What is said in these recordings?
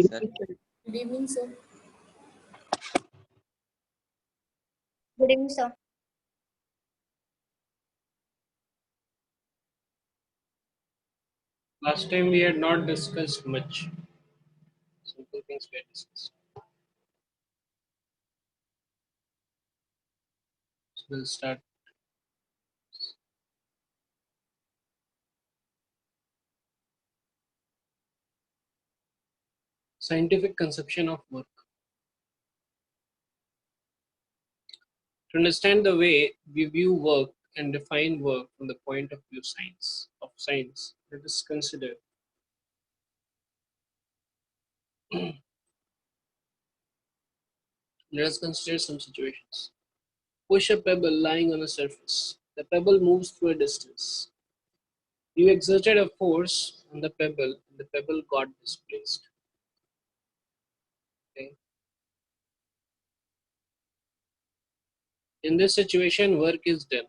evening, sir. sir. Good evening, sir. Good evening, sir. Last time we had not discussed much. Simple things we had discussed. So we'll start. Scientific conception of work. To understand the way we view work and define work from the point of view of science, let us consider some situations. Push a pebble lying on a surface. The pebble moves through a distance. You exerted a force on the pebble and the pebble got displaced. Okay. In this situation, work is done.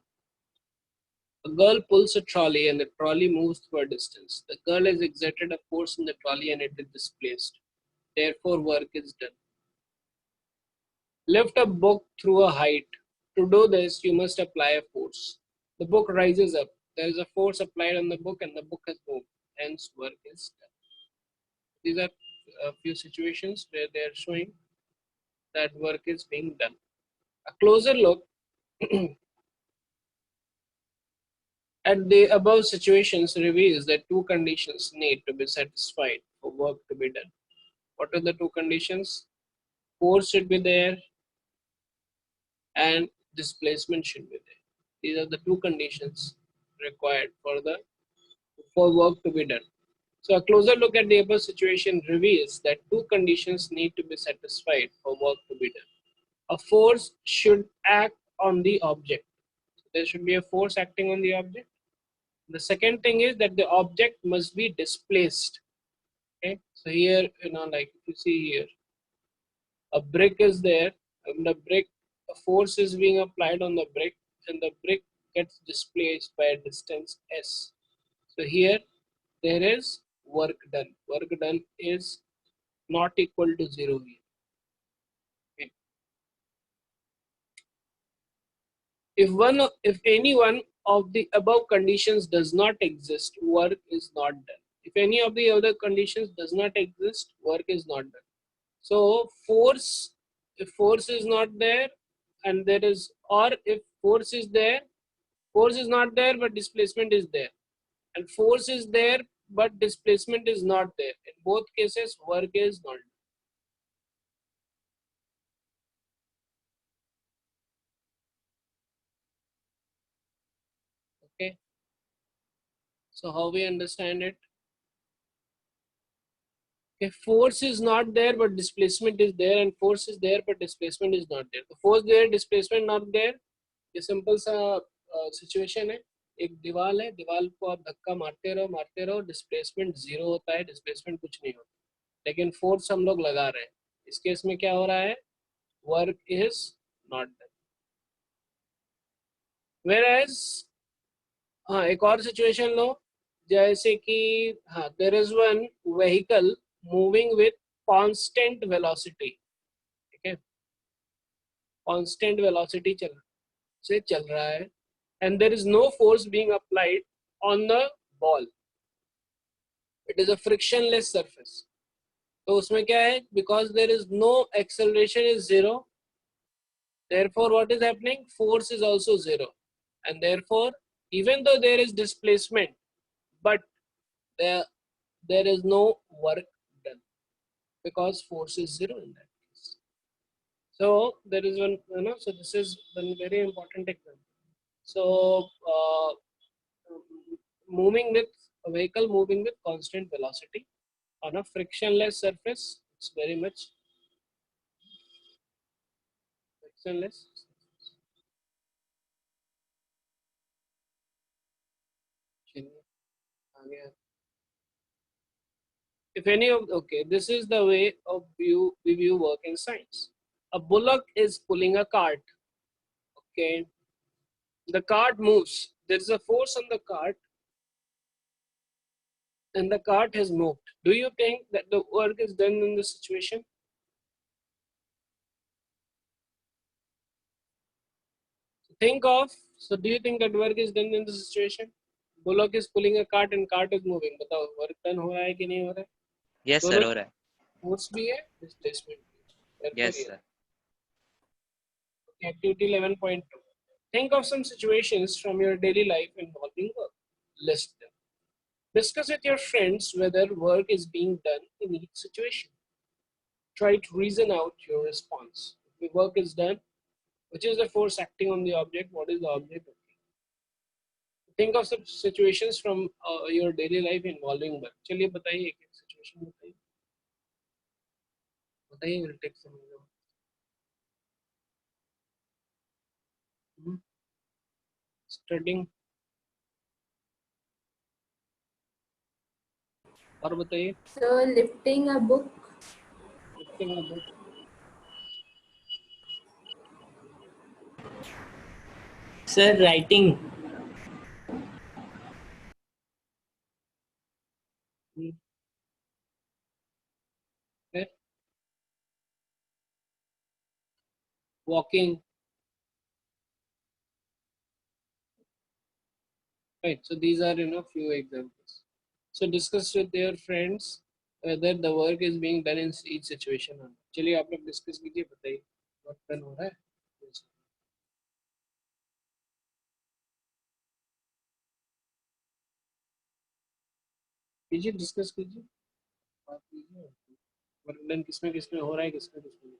A girl pulls a trolley and the trolley moves through a distance. The girl has exerted a force on the trolley and it is displaced. Therefore, work is done. Lift a book through a height. To do this, you must apply a force. The book rises up. There is a force applied on the book and the book has moved. Hence, work is done. These are a few situations where they are showing that work is being done. A closer look at the above situations reveals that two conditions need to be satisfied for work to be done. What are the two conditions? Force should be there and displacement should be there. These are the two conditions required for work to be done. So a closer look at the above situation reveals that two conditions need to be satisfied for work to be done. A force should act on the object. So there should be a force acting on the object. The second thing is that the object must be displaced. Okay, so here, like if you see here, a brick is there, and a force is being applied on the brick, and the brick gets displaced by a distance s. So here, there is work done. Work done is not equal to 0 here. Okay. If any one of the above conditions does not exist, work is not done. If any of the other conditions does not exist, work is not done. So if force is not there and there is, or if force is there, force is not there but displacement is there, and force is there but displacement is not there. In both cases, work is not done. Okay. So how we understand it? If force is not there but displacement is there, and force is there but displacement is not there. The force there, displacement not there. ये simple सा situation है. एक दीवार है, दीवार को आप धक्का मारते रहो, डिस्प्लेसमेंट 0 होता है, डिस्प्लेसमेंट कुछ नहीं होता, लेकिन फोर्स हम लोग लगा रहे हैं. इस केस में क्या हो रहा है? Work is not done. Whereas हाँ, एक और सिचुएशन लो, जैसे कि हाँ, there is one vehicle moving with constant velocity. ठीक है, कांस्टेंट वेलोसिटी चल रहा है, and there is no force being applied on the ball. It is a frictionless surface. तो उसमें क्या है? Because there is no acceleration is 0, therefore what is happening? Force is also 0, and therefore even though there is displacement, but there is no work done because force is 0 in that case. So there is one, so this is one very important example. So a vehicle moving with constant velocity on a frictionless surface, it's very much frictionless. If any of, okay, this is the way of we view work in science. A bullock is pulling a cart. Okay, the cart moves. There is a force on the cart and the cart has moved. Do you think that the work is done in this situation? Think of, so do you think that work is done in this situation? Bullock is pulling a cart and cart is moving. बताओ work done हो रहा है कि नहीं हो रहा है? Yes दोनों सर हो रहा है. force भी है, displacement भी है. Therefore, yes yes. Sir. Activity 11.2. Think of some situations from your daily life involving work. List them. Discuss with your friends whether work is being done in each situation. Try to reason out your response. If the work is done, which is the force acting on the object? What is the object? Think of some situations from your daily life involving work. चलिए बताइए एक situation बताइए. बताइए, we'll take some example. Studying. और बताइए. So lifting a book. Lifting a book. Sir, writing. Okay. Walking. Right. So these are few examples. So discuss with your friends whether the work is being done in each situation. चलिए आप लोग discuss कीजिए, बताइए work done हो रहा है. कीजिए, discuss कीजिए, बात कीजिए. वर्क डन किसमें किसमें हो रहा है, किसमें किसमें नहीं.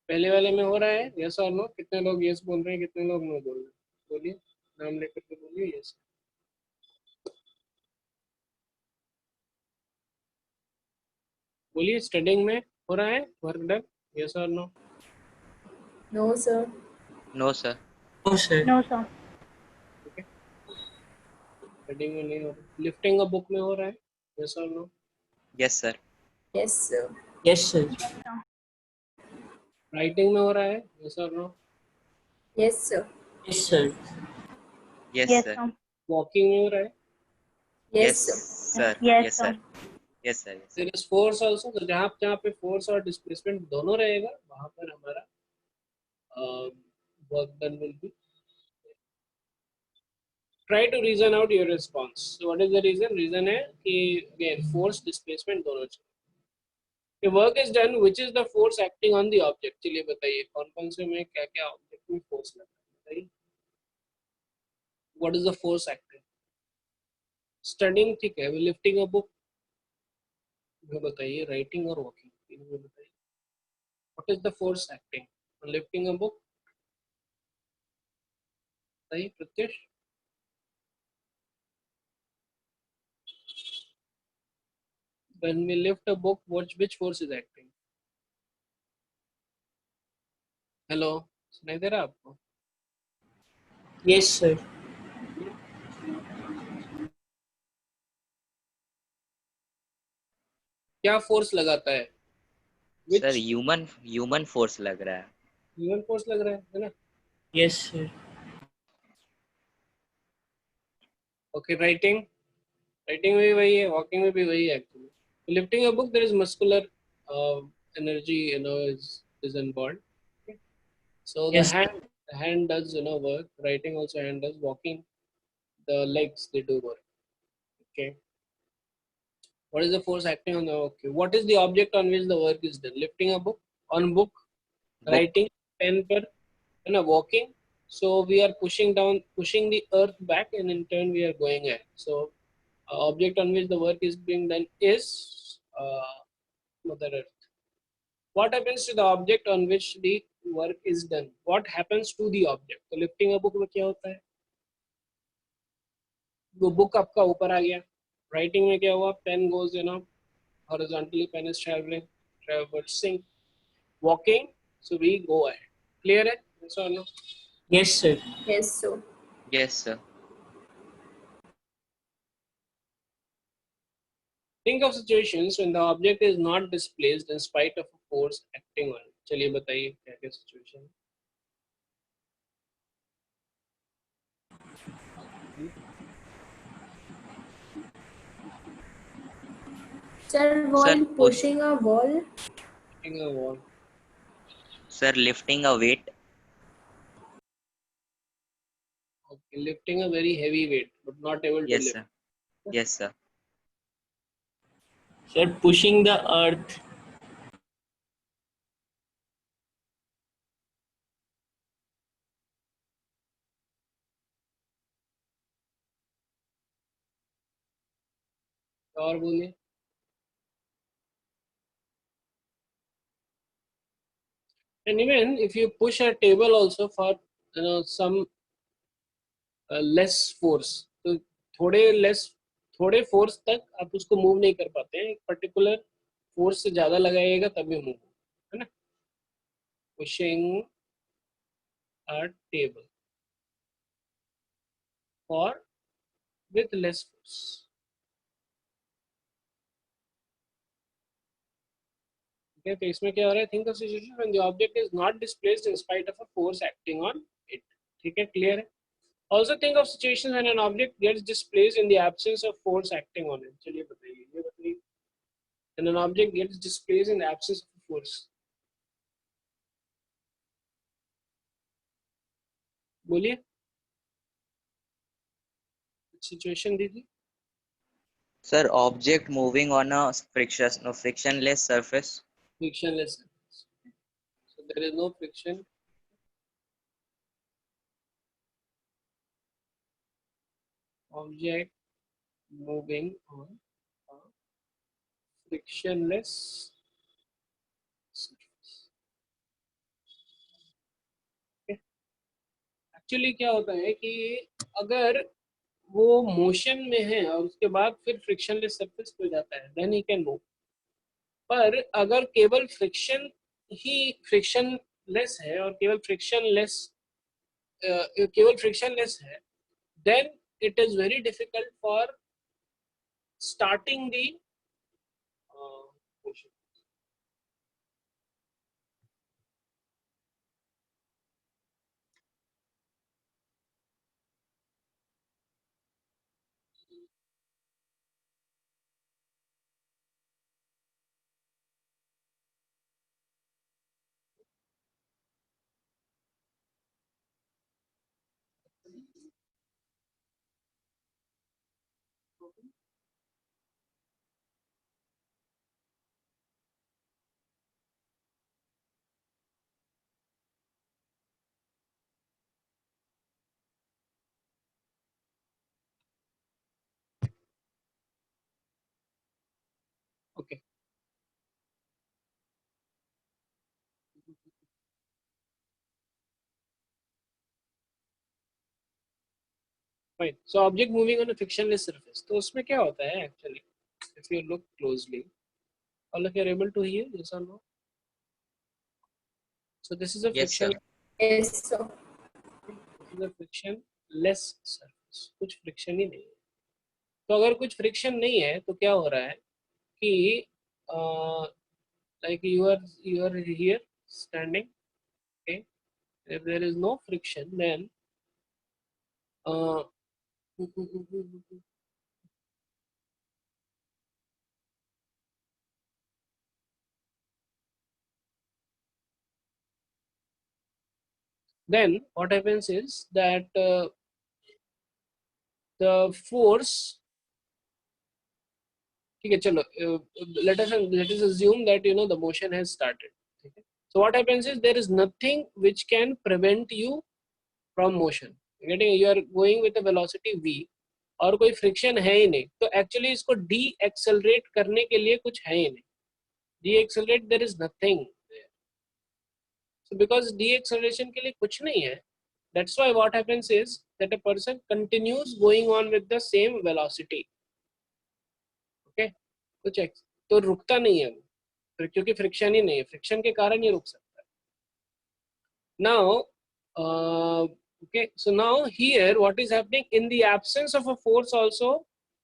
पहले वाले में हो रहा है, यस और नो. कितने लोग यस बोल रहे हैं, कितने लोग नो बोल रहे हैं? बोलिए, नाम लेकर के बोलिए. यस. बोलिए, स्टडिंग में हो रहा है वर्क डन, यस और no. No, sir. No sir. No, sir. No, sir. Standing में नहीं हो रहा. लिफ्टिंग अ बुक में हो रहा है, यस और no. Yes sir. Yes, sir. Yes, sir. Writing में हो रहा है, यस और no. Yes, sir. Yes, sir. Yes Yes, sir. sir. Walking में हो रहा है. Yes, yes sir. Sir. Yes, yes sir. Sir. Yes sir. There is force also. तो जहाँ जहाँ पे फोर्स और डिस्प्लेसमेंट दोनों रहेगा, वहां पर हमारा work done will be. Try to reason out your response. So what is the reason? Reason है कि again force displacement दोनों चाहिए. The work is done, which is the force acting on the object. चलिए बताइए कौन कौन से में क्या क्या ऑब्जेक्ट में फोर्स लगता है, बताइए. What is the force acting? Studying ठीक है. Lifting a book में बताइए. Writing और walking तीनों में बताइए. What is the force acting on lifting a book? बताइए Pratyush. When we lift a book, which force is acting? Hello, सुनाई दे रहा आपको? Yes, sir. क्या फोर्स लगाता है? Which सर ह्यूमन फोर्स लग रहा है. ह्यूमन फोर्स लग रहा है ना? Yes, sir. Okay, writing में भी वही है, walking में भी वही है actually. Lifting a book, there is muscular energy, is involved. Okay. So Yes. the hand does work. Writing also hand does. Walking, the legs they do work. Okay. What is the force acting on the? Okay. What is the object on which the work is done? Lifting a book, on book, writing, pen per, walking. So we are pushing the earth back, and in turn we are going ahead. So object on which the work is being done is Mother Earth. What happens to the object on which the work is done? What happens to the object? तो lifting a book में क्या होता है? वो book आपका ऊपर आ गया. Writing में क्या हुआ? Pen goes horizontally. Pen is traversing. Walking, so we go ahead. Clear है? Yes or no? Yes, sir. Yes, sir. Yes sir. Think of situations when the object is not displaced in spite of a force acting on it. चलिए बताइए क्या क्या situation है. Sir, while push. pushing a wall. Pushing a wall. Sir, lifting a weight. Okay, lifting a very heavy weight, but not able to Yes, lift. sir. Yes, sir. Sir, pushing the earth. और बोलिए. And even if you push a table also for some less force, तो थोड़े force तक आप उसको move नहीं कर पाते हैं. एक पर्टिकुलर फोर्स से ज्यादा लगाइएगा तभी मूव है ना. Pushing a table for with less force. Okay, तो इसमें क्या हो रहा है? Think of situation when the object is not displaced in spite of a force acting on it. ठीक है, clear है? Also think of situations when an object gets displaced in the absence of force acting on it. चलिए बताइए, ये बताइए. When an object gets displaced in the absence of force. बोलिए. Situation दीजिए. Sir, object moving on a frictionless surface. Frictionless. So there is no friction. Object moving on a frictionless surface. Actually क्या होता है कि अगर वो motion में है और उसके बाद फिर फ्रिक्शनलेस सरफेस पे जाता है देन ही कैन मूव. पर अगर केवल फ्रिक्शनलेस है और केवल फ्रिक्शनलेस है then it is very difficult for starting the motion. Okay. Fine. So object moving on a frictionless surface. तो उसमें क्या होता है actually? If you look closely, all of you are able to hear, yes or no? So this is a Yes, sir. friction. Yes, sir. This is a frictionless surface. कुछ friction ही नहीं है. तो अगर कुछ फ्रिक्शन नहीं है तो क्या हो रहा है कि like you are here standing, okay, if there is no friction then uh, then what happens is that the force, ठीक है चलो, let us assume that the motion has started. Okay? So what happens is there is nothing which can prevent you from motion. Getting, you are going with a velocity v और कोई friction है ही नहीं तो actually इसको D accelerate करने के लिए कुछ है ही नहीं. Decelerate there is nothing. So because deceleration के लिए कुछ नहीं है that's why what happens is that a person continues going on with the same velocity. Okay, कुछ तो रुकता नहीं है वो क्योंकि फ्रिक्शन ही नहीं है. फ्रिक्शन के कारण ये रुक सकता है. Now okay, so now here what is happening in the absence of a force also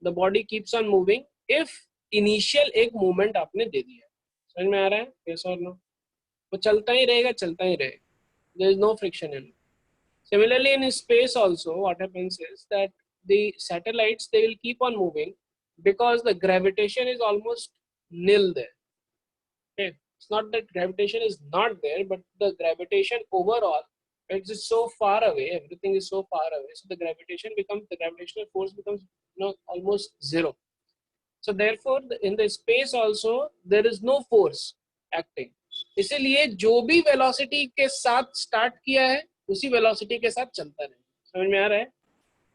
the body keeps on moving if initial एक movement आपने दे दिया. समझ में आ रहा है? yes or no? वो चलता ही रहेगा. There is no friction in it. Similarly in space also what happens is that the satellites they will keep on moving because the gravitation is almost nil there. Okay, it's not that gravitation is not there, but the gravitation overall, it's just so far away, everything is so far away, so the gravitational force becomes almost zero. So therefore in the space also there is no force acting. इसीलिए जो भी velocity के साथ start किया है उसी velocity के साथ चलता रहे. समझ में आ रहा है?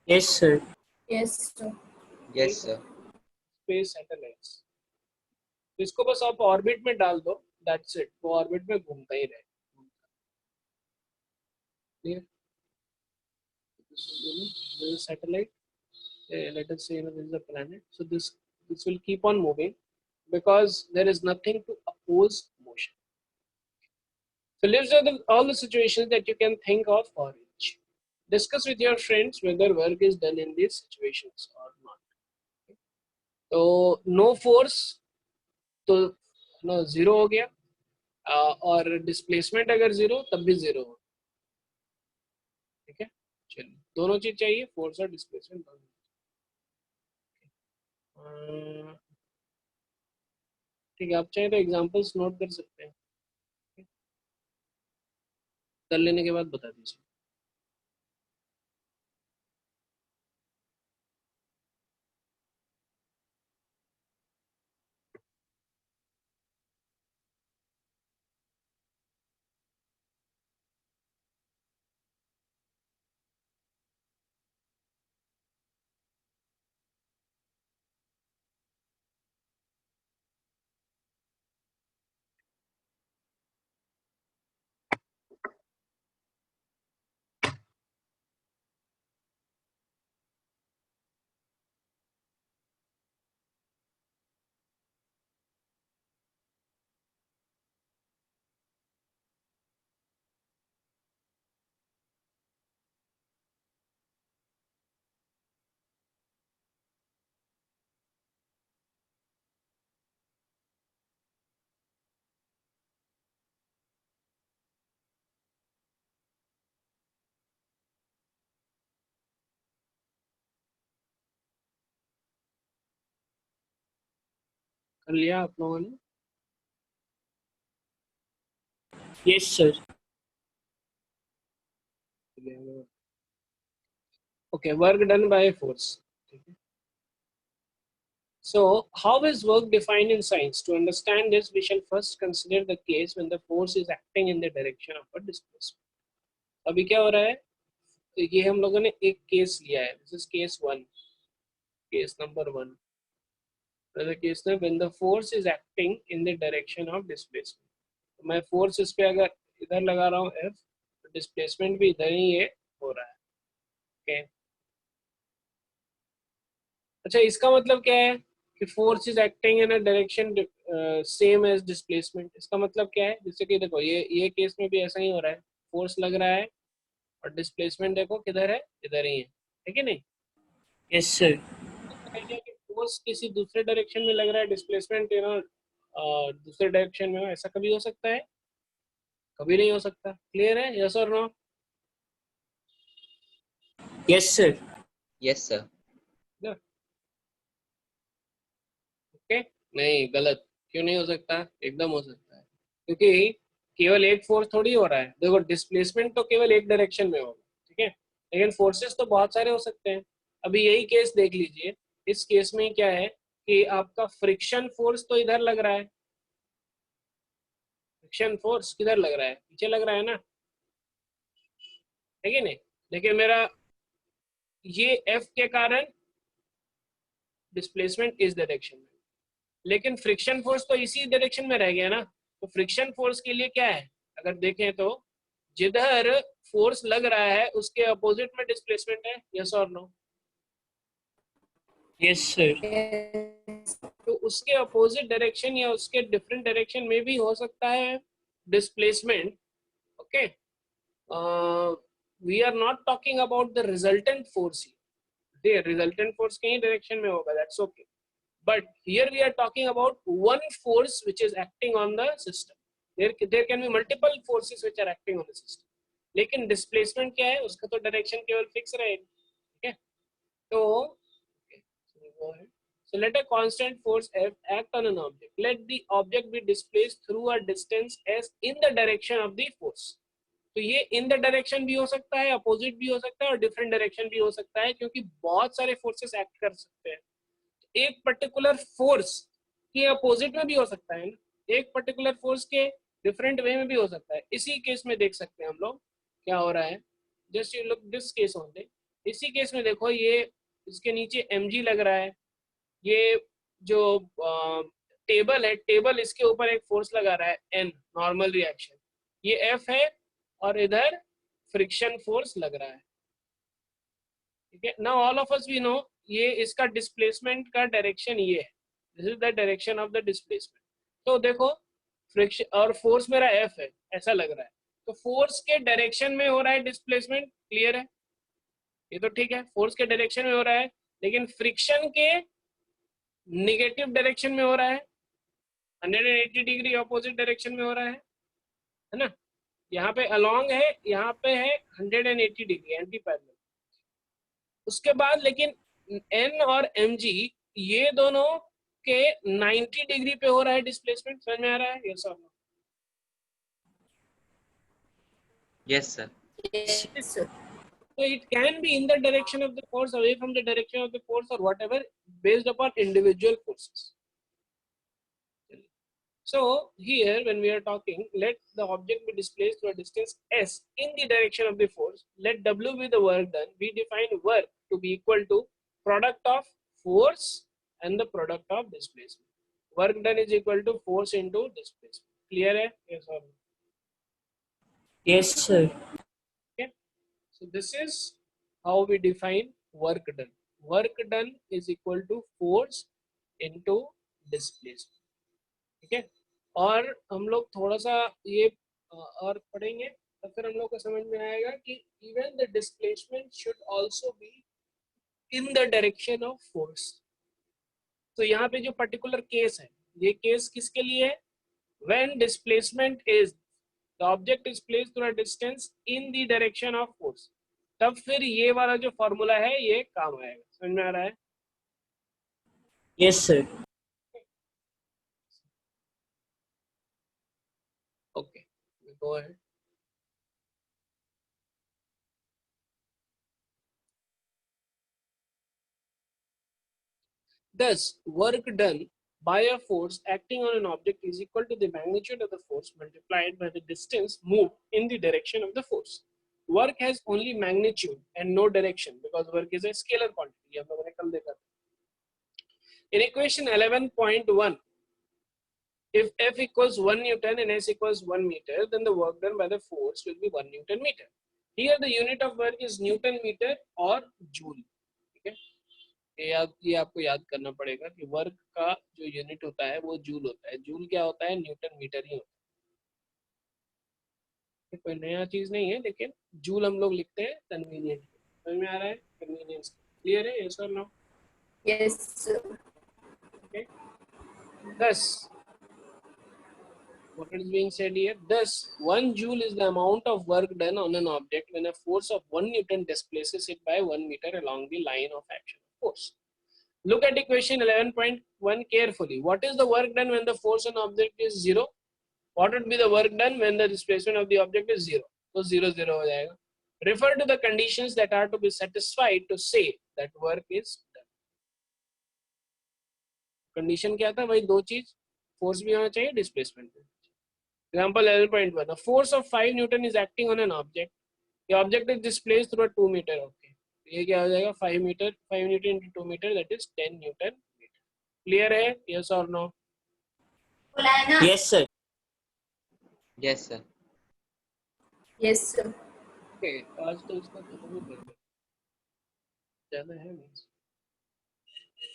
Yes, sir. Yes, sir. Yes, sir. Space satellites, इसको बस आप ऑर्बिट में डाल दो, दैट्स इट, वो ऑर्बिट में घूमता ही रहे. Clear? This is a satellite. Let us say this is a planet. So this will keep on moving because there is nothing to oppose motion. So these are all the situations that you can think of for each. Discuss with your friends whether work is done in these situations or not. So no force, तो zero हो गया, और displacement अगर zero तब भी zero हो. ठीक है, चलिए दोनों चीज चाहिए, फोर्स और डिस्प्लेसमेंट दोनों. ठीक है, आप चाहे तो एग्जांपल्स नोट कर सकते हैं, कर लेने के बाद बता दीजिए. कर लिया आप लोगों ने? Yes, sir. Okay, work done by force. So how is work defined in science? To understand this, we shall first consider the case when the force is acting in the direction of a displacement. अभी क्या हो रहा है, ये हम लोगों ने एक केस लिया है. This is case 1, case number 1. The case में when the force is acting in the direction of displacement. मैं फोर्स इस पे अगर इधर लगा रहा हूँ F, तो डिस्प्लेसमेंट भी इधर ही ये हो रहा है. ओके, अच्छा इसका मतलब क्या है कि force is acting in a direction same as displacement. इसका मतलब क्या है, जैसे कि देखो ये केस में भी ऐसा ही हो रहा है, फोर्स लग रहा है और डिस्प्लेसमेंट देखो किधर है, इधर ही है कि नहीं? Yes, sir. फोर्स किसी दूसरे डायरेक्शन में लग रहा है, डिस्प्लेसमेंट दूसरे डायरेक्शन में हो, ऐसा कभी हो सकता है? कभी नहीं हो सकता. क्लियर है? यस और no? Yes, sir. Yes, sir. Okay, नहीं गलत. क्यों नहीं हो सकता? एकदम हो सकता है, क्योंकि केवल एक फोर्स थोड़ी हो रहा है. देखो डिस्प्लेसमेंट तो केवल एक डायरेक्शन में होगा, ठीक है, लेकिन फोर्सेस तो बहुत सारे हो सकते हैं. अभी यही केस देख लीजिए, इस केस में क्या है कि आपका फ्रिक्शन फोर्स तो इधर लग रहा है. फ्रिक्शन फोर्स किधर लग रहा है? पीछे लग रहा है ना, है कि नहीं? लेकिन मेरा ये F के कारण डिस्प्लेसमेंट इस डायरेक्शन में, लेकिन फ्रिक्शन फोर्स तो इसी डायरेक्शन में रह गया ना. तो फ्रिक्शन फोर्स के लिए क्या है, अगर देखें तो जिधर फोर्स लग रहा है उसके अपोजिट में डिस्प्लेसमेंट है. यस और नो? Yes, sir. Yes. तो उसके अपोजिट डायरेक्शन या उसके डिफरेंट डायरेक्शन में भी हो सकता है displacement. Okay, we are not talking about the resultant force. ये रिजल्टेंट फोर्स कहीं डायरेक्शन में होगा, that's okay. But here we are talking about one force which is acting on the system. There can be multiple forces which are acting on the system. लेकिन displacement क्या है, उसका तो direction केवल fix रहेगा. ठीक है, तो So let a constant force F act on an object. Let the object be displaced through a distance S in the direction of the force. तो ये इन द डायरेक्शन भी हो सकता है, अपोजिट भी हो सकता है और डिफरेंट डायरेक्शन भी हो सकता है, क्योंकि बहुत सारे फोर्सेस एक्ट कर सकते हैं. एक पर्टिकुलर फोर्स के अपोजिट में भी हो सकता है ना, एक पर्टिकुलर फोर्स के डिफरेंट वे में भी हो सकता है. इसी केस में देख सकते हैं हम लोग क्या हो रहा है. Just you look this case only. इसी केस में देखो, ये इसके नीचे mg लग रहा है. ये जो टेबल है, टेबल इसके ऊपर एक फोर्स लगा रहा है n, नॉर्मल रिएक्शन. ये F है और इधर फ्रिक्शन फोर्स लग रहा है. ठीक है. Now all of us we know ये इसका डिस्प्लेसमेंट का डायरेक्शन ये है. This is the direction of the displacement. तो देखो फ्रिक्शन और फोर्स मेरा F है, ऐसा लग रहा है. तो फोर्स के डायरेक्शन में हो रहा है डिस्प्लेसमेंट. क्लियर है? ये तो ठीक है, फोर्स के डायरेक्शन में हो रहा है, लेकिन फ्रिक्शन के नेगेटिव डायरेक्शन में हो रहा है. 180 डिग्री ऑपोजिट डायरेक्शन में हो रहा है ना. यहाँ पे अलोंग है, यहाँ पे है 180 डिग्री एंटी पैरेलल. उसके बाद लेकिन n और mg ये दोनों के 90 डिग्री पे हो रहा है डिस्प्लेसमेंट. समझ में आ रहा है? यस और no? Yes, sir. Yes, sir. So it can be in the direction of the force, away from the direction of the force, or whatever, based upon individual forces. So here when we are talking, let the object be displaced to a distance s in the direction of the force. Let W be the work done. We define work to be equal to product of force and the product of displacement. Work done is equal to force into displacement. Clear hai? Yes or no? Yes, sir. Okay. So this is how we define work done. Work done is equal to force into displacement. ठीक है. और हम लोग थोड़ा सा ये और पढ़ेंगे तो फिर हम लोग को समझ में आएगा कि even the displacement should also be in the direction of force. तो यहाँ पे जो पर्टिकुलर केस है, ये केस किसके लिए है? When displacement is the object is placed through a distance in the direction of force, तब फिर ये वाला जो फॉर्मूला है ये काम आएगा. समझ में आ रहा है? Yes, sir. Okay, go ahead. Thus, work done by a force acting on an object is equal to the magnitude of the force multiplied by the distance moved in the direction of the force. Work has only magnitude and no direction because work is a scalar quantity. हम लोगों ने कल देखा था. In equation 11.1, if F equals 1 Newton and S equals 1 meter, then the work done by the force will be 1 Newton meter. Here the unit of work is Newton meter or joule. ठीक है. ये आपको याद करना पड़ेगा कि work का जो यूनिट होता है वो जूल होता है. जूल क्या होता है? न्यूटन मीटर ही होता है. कोई नया चीज नहीं है, लेकिन जूल हम लोग लिखते हैं कन्वीनियंट. समझ में आ रहा है? कन्वीनियंस. क्लियर है? यस और no? Yes, sir. Okay. Thus, what is being said here? Thus, 1 joule is the amount of work done on an object when a force of 1 Newton displaces it by 1 meter along the line of action of force. Look at equation 11.1 carefully. What is the work done when the force on object is 0? What would be the work done when the displacement of the object is 0? So 0, 0 हो जाएगा. Refer to the conditions that are to be satisfied to say that work is done. Condition क्या था? वही दो चीज, force भी होना चाहिए, displacement भी. Example 11.1. A force of 5 Newton is acting on an object. The object is displaced through a 2 meter. Okay. ये क्या हो जाएगा? 5 meter, 5 Newton into 2 meter, that is 10 Newton meter. Clear है? Yes or no? Yes, sir. Yes, sir. Yes, sir. Okay. आज तो इसका खत्म ही कर दो. ज़्यादा है नहीं.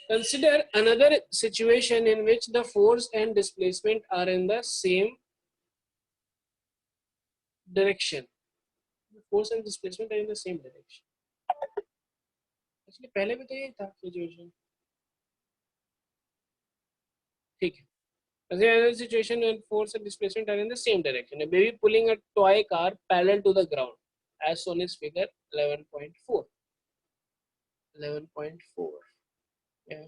Consider another situation in which the force and displacement are in the same direction. The force and displacement are in the same direction. Actually, पहले भी तो ये था situation. ठीक है. Consider another situation when force and displacement are in the same direction. A baby pulling a toy car parallel to the ground, as shown in figure 11.4. 11.4. Yeah.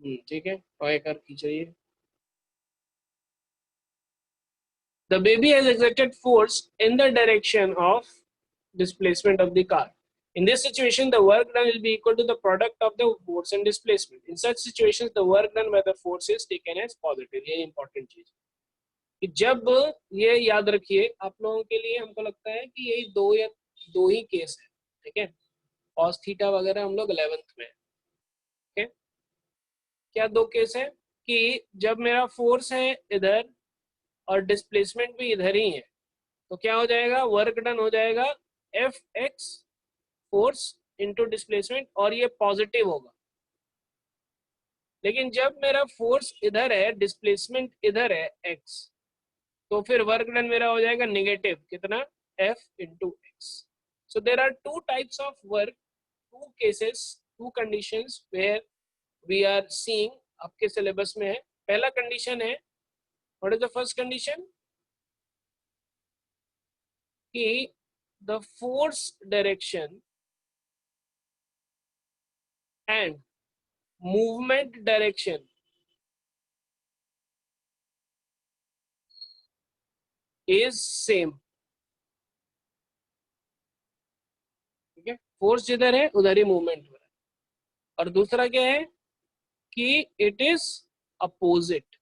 ठीक है, toy car खींचिए। The baby has exerted force in the direction of displacement of the car. In this situation, the work done will be equal to the product of the force and displacement. In such situations, the work done by the force is taken as positive. ये important चीज कि जब ये याद रखिए आप लोगों के लिए, हमको लगता है कि यही दो ही केस है, ठीक है। cos थीटा वगैरह हम लोग 11th में है, ठीक है। क्या दो केस है कि जब मेरा फोर्स है इधर और डिस्प्लेसमेंट भी इधर ही है, तो क्या हो जाएगा, वर्क डन हो जाएगा F x force into displacement, और ये पॉजिटिव होगा। लेकिन जब मेरा फोर्स इधर है, डिस्प्लेसमेंट इधर है एक्स, तो फिर वर्क डन मेरा हो जाएगा नेगेटिव, कितना, F into X. So there are two types of work, two cases, two conditions where we are seeing, आपके सिलेबस में है। पहला कंडीशन है, what is the first condition, कि the force direction and movement direction is same, ठीक है। Force जिधर है उधर ही मूवमेंट हो रहा है। और दूसरा क्या है कि it is opposite.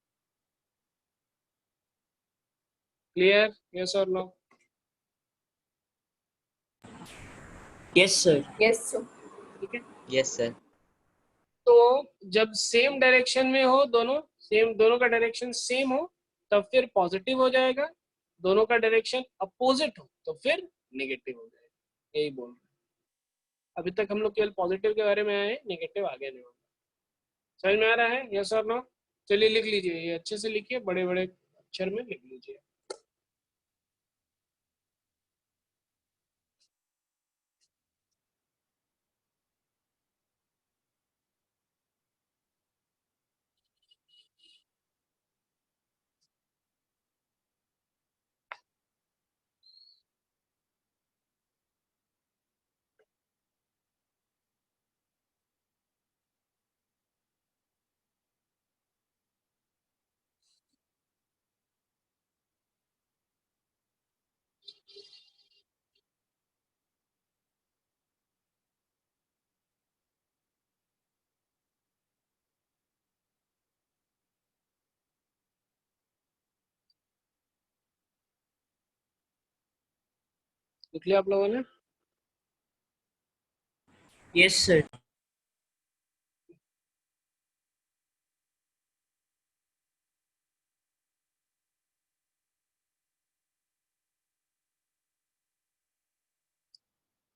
Clear, yes और no? Yes, sir. Yes, sir. ठीक है। Yes, sir. तो जब सेम डायरेक्शन में हो, दोनों का डायरेक्शन सेम हो, तब फिर पॉजिटिव हो जाएगा। दोनों का डायरेक्शन अपोजिट हो तो फिर नेगेटिव हो जाएगा। यही बोल रहे हैं। अभी तक हम लोग केवल पॉजिटिव के बारे में आए, नेगेटिव आगे नहीं होगा। समझ में आ रहा है, यस और नो? चलिए लिख लीजिए, ये अच्छे से लिखिए, बड़े बड़े अक्षर में लिख लीजिए। लिख लिया आप लोगों ने? Yes, sir.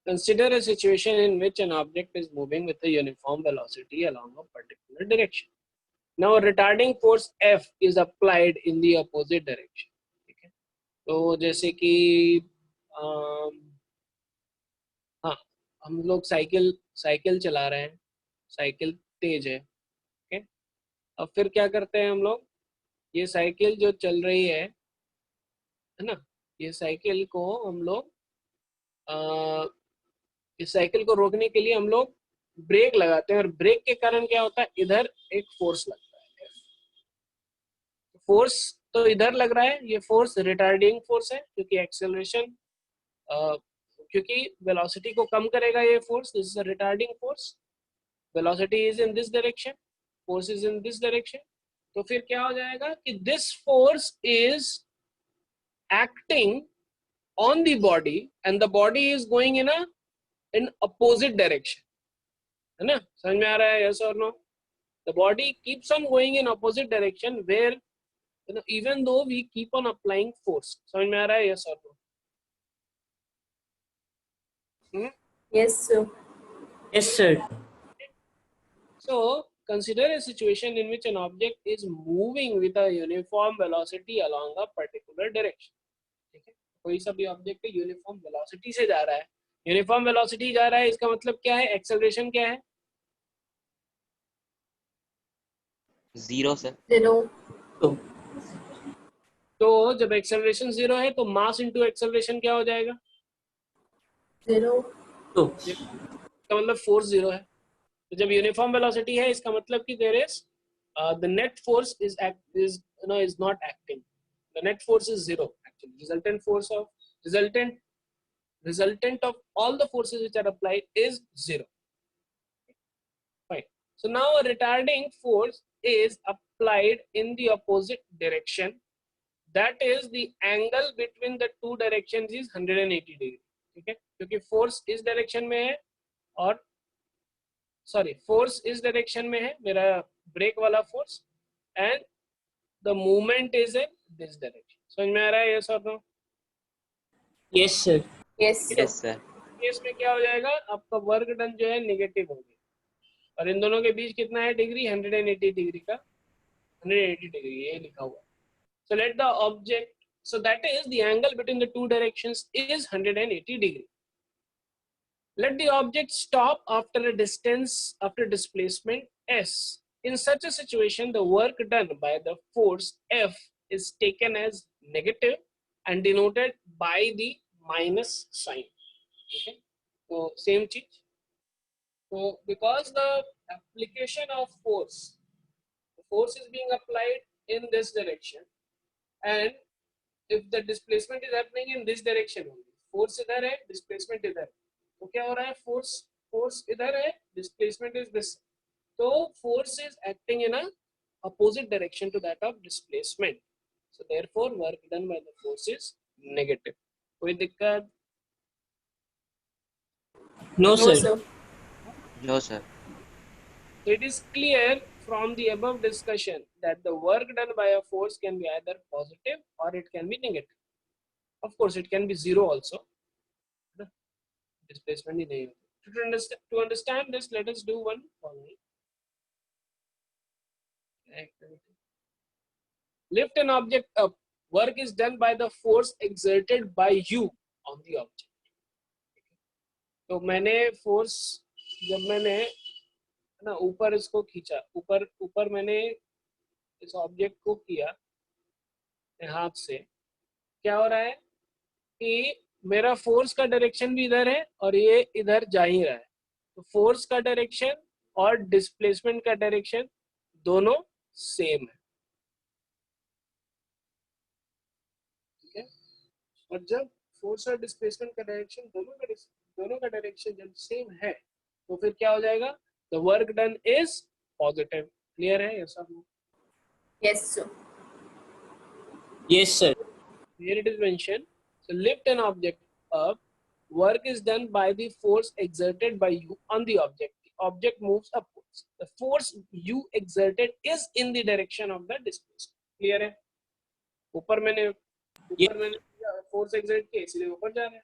Consider a situation in which an object is moving with a uniform velocity along a particular direction. Now a retarding force F is applied in the opposite direction. ठीक है, तो जैसे कि हाँ, हम लोग साइकिल चला रहे हैं, साइकिल तेज है, ठीक है। अब फिर क्या करते हैं हम लोग, ये साइकिल जो चल रही है ना, ये साइकिल को हम लोग इस साइकिल को रोकने के लिए हम लोग ब्रेक लगाते हैं, और ब्रेक के कारण क्या होता है, इधर एक फोर्स लगता है। फोर्स तो इधर लग रहा है, ये फोर्स रिटार्डिंग फोर्स है, क्योंकि एक्सेलरेशन क्योंकि वेलोसिटी को कम करेगा ये force, this is a retarding force. Velocity is in this direction, force is in this direction, तो फिर क्या हो जाएगा कि this force is acting on the body and the body is going in opposite direction, है ना? समझ में आ रहा है, यस और no? The body keeps on going in opposite direction where even though we keep on applying force. समझ में आ रहा है, यस और no? Yes, sir. Yes, sir. So consider a situation in which an object is moving with a uniform velocity along a particular direction. ठीक है, कोई सा भी ऑब्जेक्ट यूनिफॉर्म वेलोसिटी से जा रहा है, यूनिफॉर्म वेलोसिटी जा रहा है, इसका मतलब क्या है, एक्सेलरेशन क्या है? 0, sir. 0. तो जब एक्सेलरेशन 0 है तो मास इंटू एक्सेलरेशन क्या हो जाएगा? 0. इसका मतलब फोर्स 0 है। तो जब यूनिफॉर्म वेलोसिटी है, इसका मतलब कि there is the net force is not acting. The net force is zero actually. Resultant of all the forces which are applied is zero. Fine. So now a retarding force is applied in the opposite direction. That is the angle between the two directions is 180 degree. ठीक है, क्योंकि force इस direction में है और force इस direction में है मेरा brake वाला force and the movement is in this direction. समझ में आ रहा है yes or no? Yes, sir. Yes, sir. Yes, sir. Case में क्या हो जाएगा, आपका वर्क डन जो है नेगेटिव हो गया और इन दोनों के बीच कितना है डिग्री, 180 डिग्री का 180 डिग्री ये लिखा हुआ है. So let the object, so that is the angle between the two directions is 180 degree. Let the object stop after a distance, after displacement s. In such a situation, the work done by the force F is taken as negative and denoted by the minus sign. Okay, so same change. So because the application of force, the force is being applied in this direction, and if the displacement is happening in this direction only, force इधर है, displacement इधर, तो क्या हो रहा है, force इधर है, displacement is this, तो force is acting in a opposite direction to that of displacement. So therefore work done by the force is negative. कोई दिक्कत? No, No, sir. sir. No, sir. It is clear from the above discussion that the work done by a force can be either positive or it can be negative. Of course, it can be zero also. Displacement is negative. To understand this, let us do one following activity. Lift an object up. Work is done by the force exerted by you on the object. तो मैंने force जब मैंने ना ऊपर इसको खींचा, ऊपर मैंने इस ऑब्जेक्ट को किया हाथ से, क्या हो रहा है कि मेरा फोर्स का डायरेक्शन भी इधर है और ये इधर जा ही रहा है, तो फोर्स का डायरेक्शन और डिस्प्लेसमेंट का डायरेक्शन दोनों सेम है. ठीक है, और जब फोर्स और डिस्प्लेसमेंट का डायरेक्शन दोनों का डायरेक्शन जब सेम है तो फिर क्या हो जाएगा, the work done is positive. Clear है ऐसा? Yes, sir. Yes, sir. Here it is mentioned. So lift an object up. Work is done by the force exerted by you on the object. The object moves upwards. The force you exerted is in the direction of the displacement. Clear है? ऊपर मैंने force exert किया इसलिए ऊपर जा रहा है.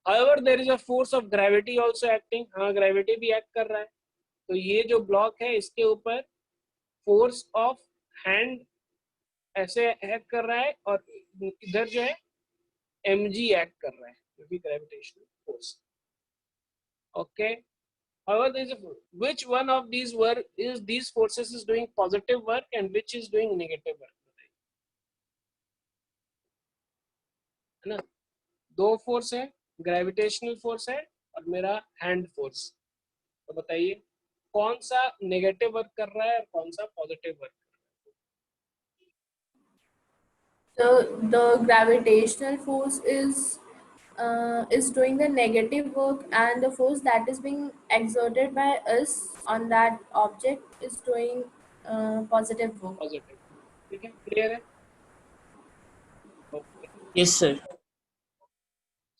However, there is a force of gravity also acting. हाँ, gravity भी act कर रहा है. तो ये जो ब्लॉक है इसके ऊपर फोर्स ऑफ हैंड ऐसे एक्ट कर रहा है और इधर जो है mg एक्ट कर रहा है, जो भी gravitational force. Okay, however there is a which one of these work is these forces is doing positive work and which is doing negative work? है ना, दो फोर्स है, ग्रेविटेशनल फोर्स है और मेरा हैंड फोर्स. तो बताइए कौन सा नेगेटिव वर्क कर रहा है और कौन सा positive work? So the gravitational force is doing the negative work, and the force that is being exerted by us on that object is doing positive work. Positive. ठीक है, क्लियर है? Okay. Yes, sir.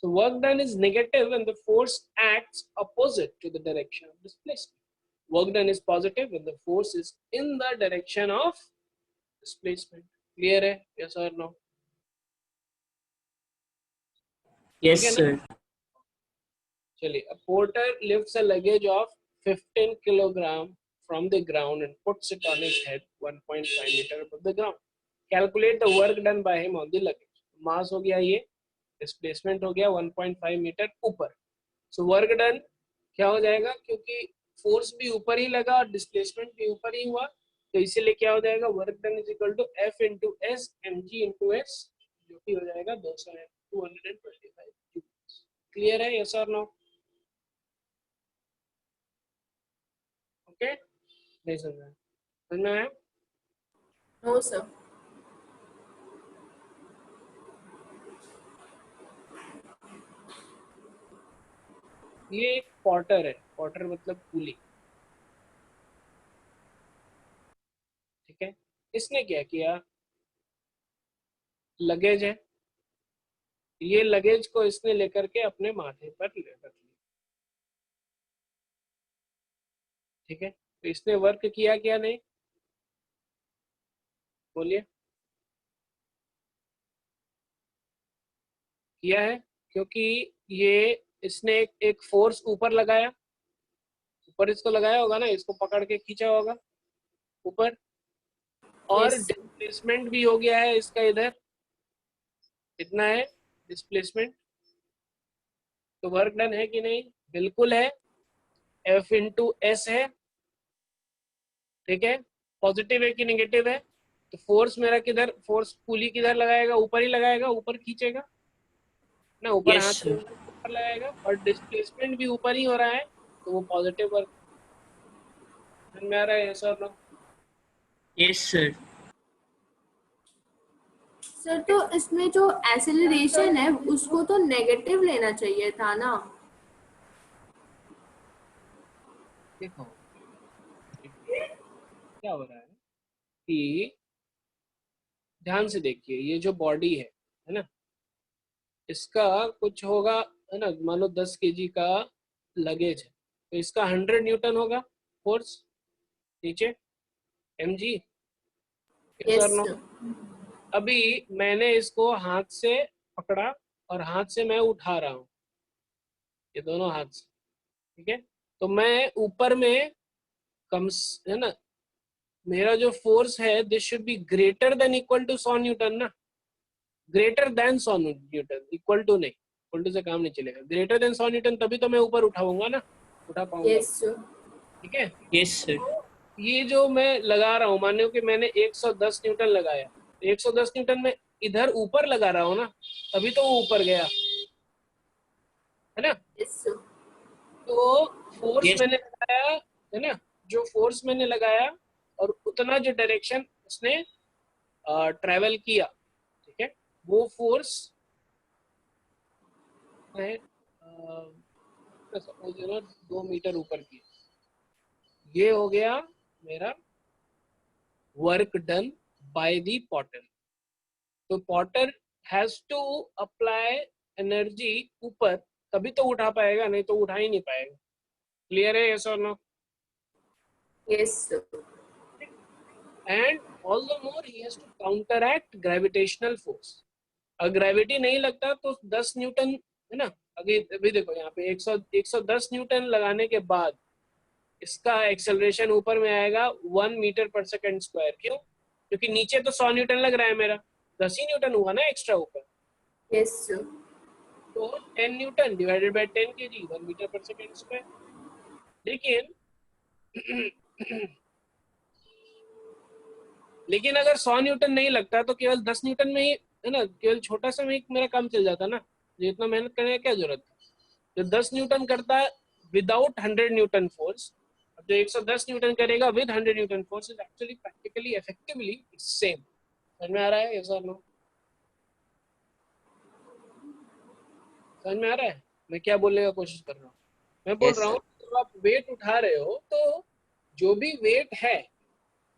So work done is negative when the force acts opposite to the direction of displacement. Work done is positive when the force is in the direction of displacement. Clear है? Yes or no? Yes, ठीक है sir. ना? चलिए, a porter lifts a luggage of 15 kilogram from the ground and puts it on his head 1.5 meter above the ground. Calculate the work done by him on the luggage. Mass हो गया ये, displacement हो गया 1.5 metre ऊपर. So work done क्या हो जाएगा, क्योंकि फोर्स भी ऊपर ही लगा और डिस्प्लेसमेंट भी ऊपर ही हुआ, तो इसीलिए क्या हो जाएगा, work done is equal to F into S mg into S, जो कि हो जाएगा 225. क्लियर है? यस और नो? ओके, नहीं समझ में आया? No, sir. ये एक पॉटर है, पॉटर मतलब कूली, ठीक है। इसने क्या किया, लगेज है, ये लगेज को इसने लेकर के अपने माथे पर ले रख लिया, ठीक है। तो इसने वर्क किया क्या नहीं, बोलिए। किया है, क्योंकि ये इसने एक फोर्स ऊपर लगाया, ऊपर इसको लगाया होगा ना, इसको पकड़ के खींचा होगा ऊपर, और Yes, sir. डिस्प्लेसमेंट भी हो गया है इसका इधर, इतना है डिस्प्लेसमेंट। तो वर्क डन है कि नहीं, बिल्कुल है, F इंटू एस है, ठीक है। पॉजिटिव है कि नेगेटिव है, तो फोर्स मेरा किधर, फोर्स पुली किधर लगाएगा, ऊपर ही लगाएगा, ऊपर खींचेगा ना, ऊपर Yes, हाथ से sir. ऊपर लगाएगा, और डिस्प्लेसमेंट भी ऊपर ही हो रहा है, तो वो पॉजिटिव वर्क। समझ में आ रहा है ये सर लोग? Yes, sir. सर तो इसमें जो एक्सेलरेशन है उसको तो नेगेटिव लेना चाहिए था ना। देखो क्या हो रहा है कि ध्यान से देखिए, ये जो बॉडी है ना, इसका कुछ होगा, है ना, मान लो 10 केजी का लगेज है, तो इसका 100 न्यूटन होगा फोर्स नीचे, mg, यस और यस नो। सर। अभी मैंने इसको हाथ से पकड़ा और हाथ से मैं उठा रहा हूँ, ये दोनों हाथ से, ठीक है। तो मैं ऊपर में कम है ना, मेरा जो फोर्स है this should be greater than equal to 100 newton ना, greater than 100 newton, equal to नहीं, इक्वल टू से काम नहीं चलेगा, ग्रेटर देन 100 न्यूटन, तभी तो मैं ऊपर उठाऊंगा ना, उठा पाऊंगा, यस सर। ठीक है। Yes, sir. ये जो मैं लगा रहा हूँ, मान लो कि मैंने 110 न्यूटन लगाया, 110 न्यूटन में इधर ऊपर लगा रहा हूँ ना, तभी तो वो ऊपर गया, है ना। Yes sir. तो फोर्स Yes, मैंने लगाया, है ना, जो फोर्स मैंने लगाया और उतना जो डायरेक्शन उसने ट्रेवल किया, ठीक है, वो फोर्स है सपोज 2 मीटर ऊपर की, ये हो गया मेरा work done by the potter. तो potter has to apply energy ऊपर, तभी तो उठा पाएगा, नहीं तो उठा ही नहीं पाएगा। क्लियर है यस और no? Yes sir. And all the more he has to counteract gravitational force. अगर ग्रेविटी नहीं लगता तो 10 न्यूटन, है ना, अभी अभी देखो यहाँ पे 110 न्यूटन लगाने के बाद इसका एक्सेलरेशन ऊपर में आएगा 1 मीटर पर सेकंड स्क्वायर। क्यों? क्योंकि नीचे तो 100 न्यूटन लग रहा है मेरा, 10 ही न्यूटन हुआ ना एक्स्ट्रा ऊपर, यस सर। तो 10 newton divided by 10 K G, 1 metre पर सेकंड स्क्वायर। लेकिन लेकिन अगर 100 न्यूटन नहीं लगता तो केवल 10 न्यूटन में ही, है ना, केवल छोटा सा में ही मेरा काम चल जाता ना, तो इतना मेहनत करने की क्या जरूरत है। जो 10 न्यूटन करता है विदाउट 100 न्यूटन फोर्स, जो 110 न्यूटन करेगा with 100 Newton force, is actually practically effectively same. समझ में आ रहा है? यस और नो? समझ में आ रहा है मैं क्या बोलने का कोशिश कर रहा हूँ? मैं बोल यस रहा हूँ सर। जब आप वेट उठा रहे हो तो जो भी वेट है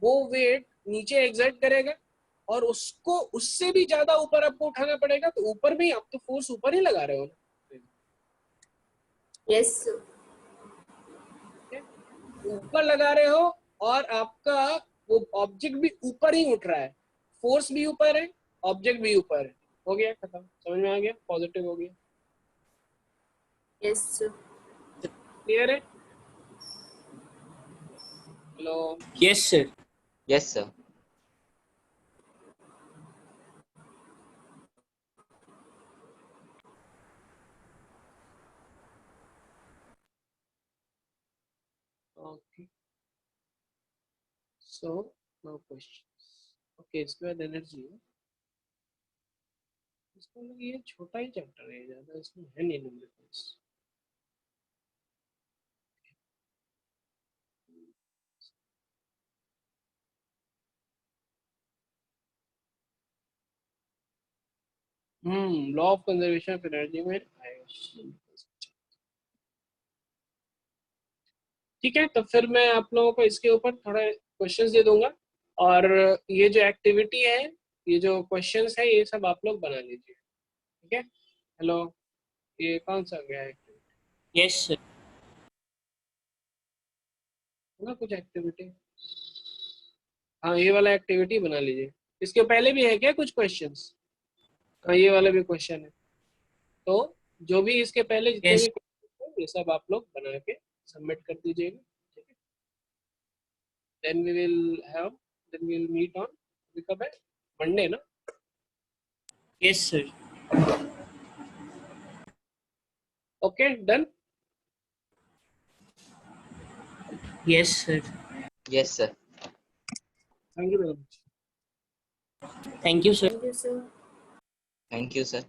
वो वेट नीचे एग्जर्ट करेगा, और उसको उससे भी ज्यादा ऊपर आपको उठाना पड़ेगा, तो ऊपर भी आप तो फोर्स ऊपर ही लगा रहे हो ना, यस सर। ठीक है? ऊपर लगा रहे हो और आपका वो ऑब्जेक्ट भी ऊपर ही उठ रहा है, फोर्स भी ऊपर है, ऑब्जेक्ट भी ऊपर है, हो गया खत्म। समझ में आ गया? पॉजिटिव हो गया। Yes sir. क्लियर है? Hello? yes, sir. Yes sir. Okay, so no questions. Okay, इसके बाद एनर्जी है, इसको लगे ये छोटा ही चैप्टर है, ज्यादा इसमें है नहीं numericals. Law of conservation of energy में आएगा। ठीक है, तो फिर मैं आप लोगों को इसके ऊपर थोड़ा क्वेश्चंस दे दूंगा, और ये जो एक्टिविटी है, ये जो क्वेश्चंस है, ये सब आप लोग बना लीजिए। ठीक है, हेलो, ये कौन सा गया है यस सर। ना कुछ एक्टिविटी? हाँ, ये वाला एक्टिविटी बना लीजिए। इसके पहले भी है क्या कुछ क्वेश्चंस? हाँ, ये वाला भी क्वेश्चन है। तो जो भी इसके पहले जितने Yes. भी क्वेश्चन है, ये सब आप लोग बना के सबमिट कर दीजिएगा। ठीक है, then we will meet on, कब है, मंडे ना? Yes sir. Okay, done. Yes sir. Yes, sir. Thank you very much. Thank you sir. Thank you, sir. Thank you, sir.